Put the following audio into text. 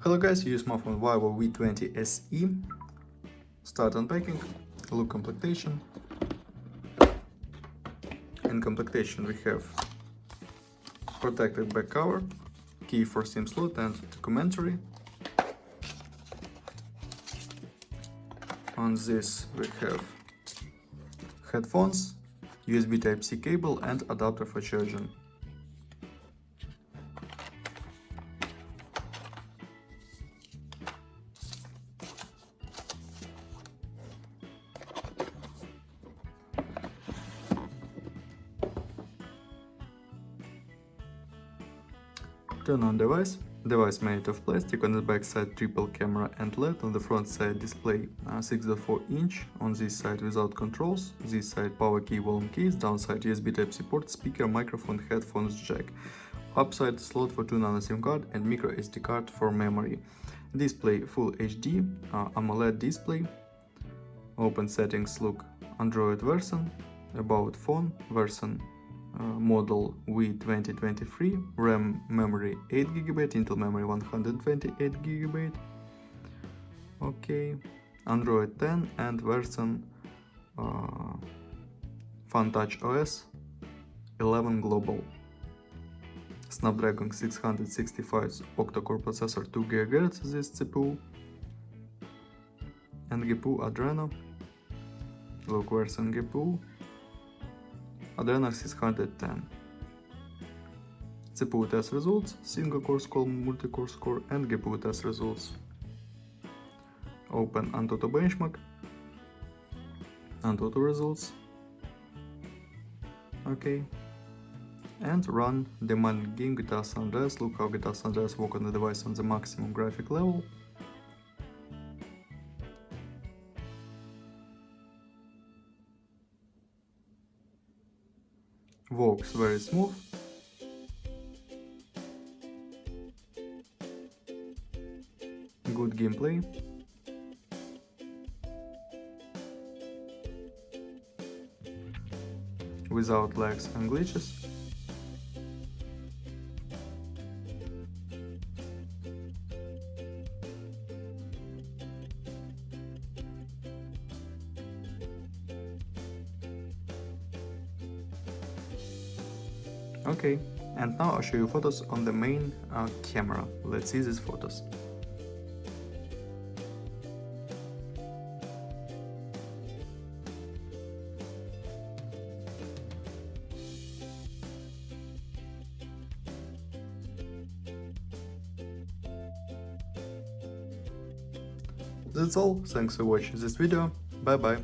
Hello guys, you use smartphone Vivo V20 SE. Start unpacking, look completion. In completation we have protected back cover, key for SIM slot and documentary. On this we have headphones, USB Type-C cable and adapter for charging. Turn on device. Device made of plastic. On the back side triple camera and LED. On the front side display 6.4 inch. On this side without controls. This side power key, volume keys. Downside USB Type-C port, speaker, microphone, headphones jack. Upside slot for 2 nano SIM card and micro SD card for memory. Display Full HD, AMOLED display. Open settings, look Android version, about phone version. Model V2023, RAM memory 8GB, Intel memory 128GB. Okay, Android 10 and version FunTouch OS 11 Global. Snapdragon 665 octa-core processor, 2 GHz this CPU. And GPU Adreno. Look version GPU. Adreno 610. CPU test results, single core score, multi-core score and GPU test results. Open Antutu benchmark, Antutu results. Okay. And run demand game GTA San Andreas. Look how GTA San Andreas work on the device on the maximum graphic level. Works very smooth. Good gameplay. Without lags and glitches. Okay, and now I'll show you photos on the main camera. Let's see these photos. That's all, thanks for watching this video, bye bye.